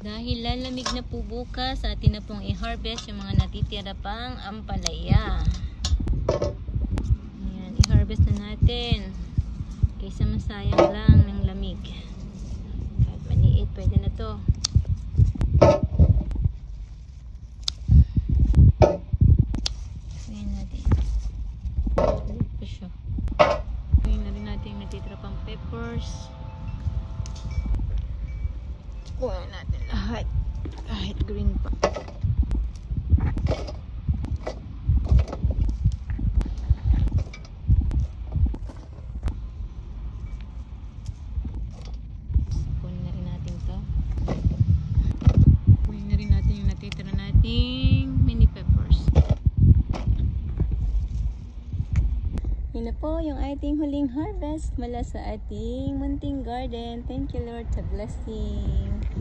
Dahil lalamig na po bukas, atin na pong i-harvest yung mga natitira pang ampalaya. Ayan, i-harvest na natin. Kaysa masayang lang ng lamig. Kahit maliit, pwede na to. Ayan natin. Maliit pa siya. Ayan na rin natin yung natitira pang peppers. Kuha natin lahat. Kahit green pa. Kunin na rin natin to. Kunin na rin natin yung natitira nating mini peppers. Yun na po yung ating huling harvest mula sa ating munting garden. Thank you Lord sa blessing.